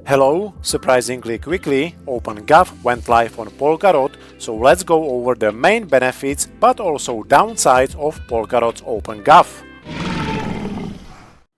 Hello! Surprisingly quickly, OpenGov went live on Polkadot, so let's go over the main benefits but also downsides of Polkadot's OpenGov.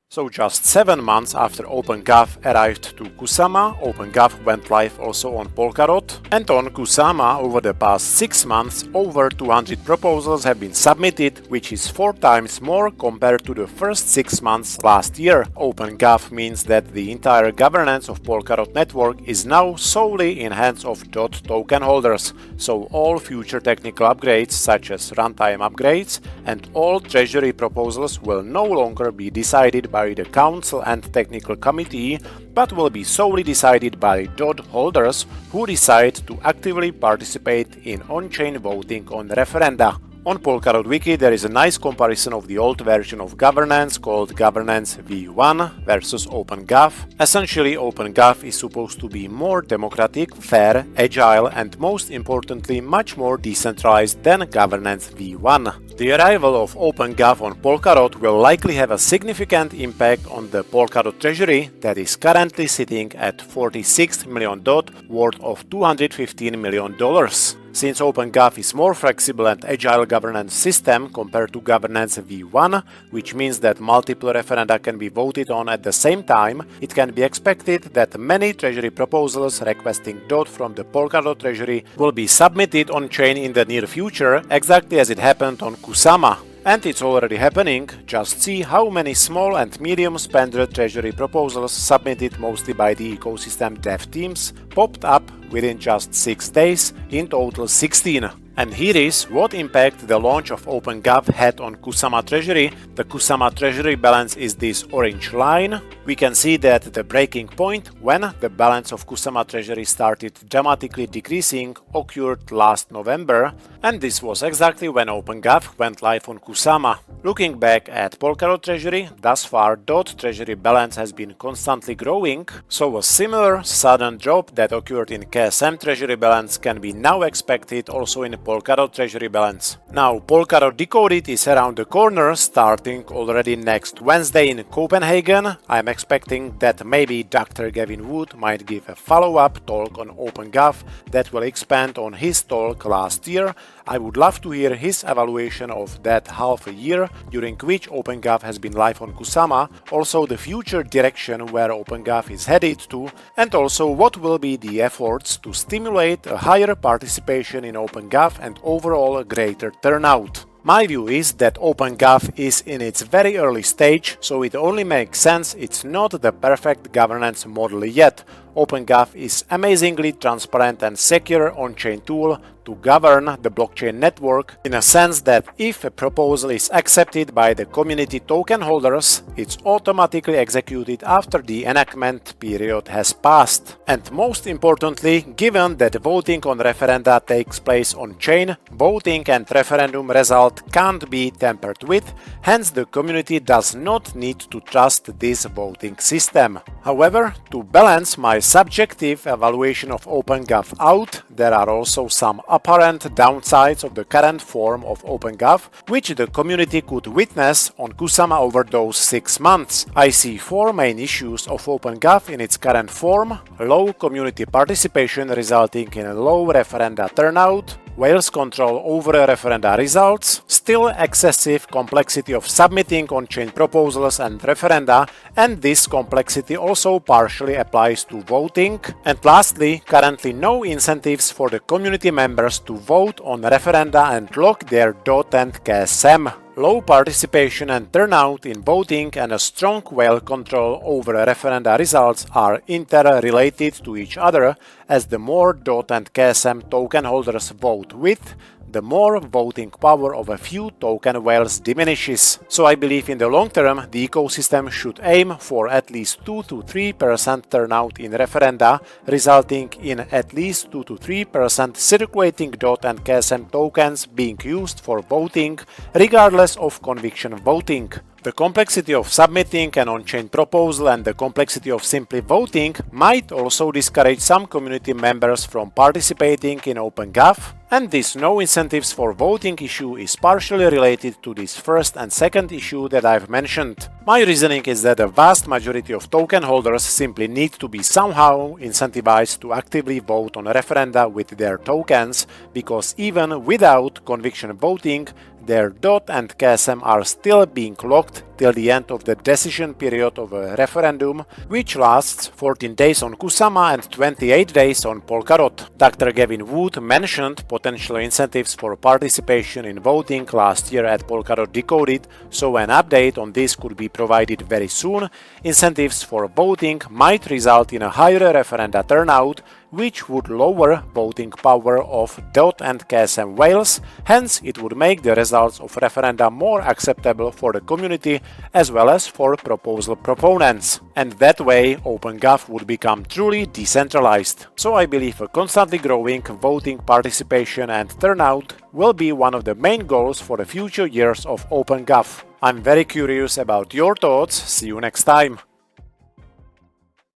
So just 7 months after OpenGov arrived to Kusama, OpenGov went live also on Polkadot. And on Kusama, over the past 6 months, over 200 proposals have been submitted, which is 4 times more compared to the first 6 months last year. OpenGov means that the entire governance of Polkadot network is now solely in hands of DOT token holders. So all future technical upgrades, such as runtime upgrades, and all treasury proposals will no longer be decided by the Council and Technical Committee, but will be solely decided by DOT holders who decide to actively participate in on-chain voting on referenda. On Polkadot Wiki there is a nice comparison of the old version of governance called Governance V1 versus OpenGov. Essentially, OpenGov is supposed to be more democratic, fair, agile and most importantly much more decentralized than Governance V1. The arrival of OpenGov on Polkadot will likely have a significant impact on the Polkadot treasury that is currently sitting at 46 million DOT worth of $215 million. Since OpenGov is more flexible and agile governance system compared to Governance V1, which means that multiple referenda can be voted on at the same time, it can be expected that many treasury proposals requesting DOT from the Polkadot treasury will be submitted on-chain in the near future, exactly as it happened on Kusama. And it's already happening. Just see how many small and medium spender treasury proposals submitted mostly by the ecosystem dev teams popped up within just 6 days, in total 16. And here is what impact the launch of OpenGov had on Kusama Treasury. The Kusama Treasury balance is this orange line. We can see that the breaking point when the balance of Kusama Treasury started dramatically decreasing occurred last November, and this was exactly when OpenGov went live on Kusama. Looking back at Polkadot Treasury, thus far DOT Treasury balance has been constantly growing, so a similar sudden drop that occurred in KSM Treasury balance can be now expected also in Polkadot Treasury balance. Now, Polkadot Decoded is around the corner, starting already next Wednesday in Copenhagen. I'm expecting that maybe Dr. Gavin might give a follow-up talk on OpenGov that will expand on his talk last year. I would love to hear his evaluation of that half a year during which OpenGov has been live on Kusama, also the future direction where OpenGov is headed to, and also what will be the efforts to stimulate a higher participation in OpenGov and overall a greater turnout. My view is that OpenGov is in its very early stage, so it only makes sense it's not the perfect governance model yet. OpenGov is amazingly transparent and secure on-chain tool to govern the blockchain network, in a sense that if a proposal is accepted by the community token holders, it's automatically executed after the enactment period has passed. And most importantly, given that voting on referenda takes place on-chain, voting and referendum result can't be tampered with, hence the community does not need to trust this voting system. However, to balance my subjective evaluation of OpenGov out, there are also some apparent downsides of the current form of OpenGov, which the community could witness on Kusama over those 6 months. I see 4 main issues of OpenGov in its current form: low community participation resulting in a low referenda turnout, whales control over referenda results, still excessive complexity of submitting on-chain proposals and referenda, and this complexity also partially applies to voting, and lastly, currently no incentives for the community members to vote on referenda and lock their DOT and KSM. Low participation and turnout in voting and a strong whale control over referenda results are interrelated to each other, as the more DOT and KSM token holders vote with, the more voting power of a few token whales diminishes. So I believe in the long term the ecosystem should aim for at least 2 to 3% turnout in referenda, resulting in at least 2 to 3% circulating DOT and KSM tokens being used for voting, regardless of conviction voting. The complexity of submitting an on-chain proposal and the complexity of simply voting might also discourage some community members from participating in OpenGov, And this no incentives for voting issue is partially related to this first and second issue that I've mentioned. My reasoning is that the vast majority of token holders simply need to be somehow incentivized to actively vote on referenda with their tokens, because even without conviction voting, their DOT and KSM are still being locked till the end of the decision period of a referendum, which lasts 14 days on Kusama and 28 days on Polkadot. Dr. Gavin mentioned potential incentives for participation in voting last year at Polkadot Decoded, so an update on this could be provided very soon. Incentives for voting might result in a higher referenda turnout, which would lower voting power of DOT and KSM whales, hence it would make the results of referenda more acceptable for the community as well as for proposal proponents. And that way OpenGov would become truly decentralized. So I believe a constantly growing voting participation and turnout will be one of the main goals for the future years of OpenGov. I'm very curious about your thoughts. See you next time.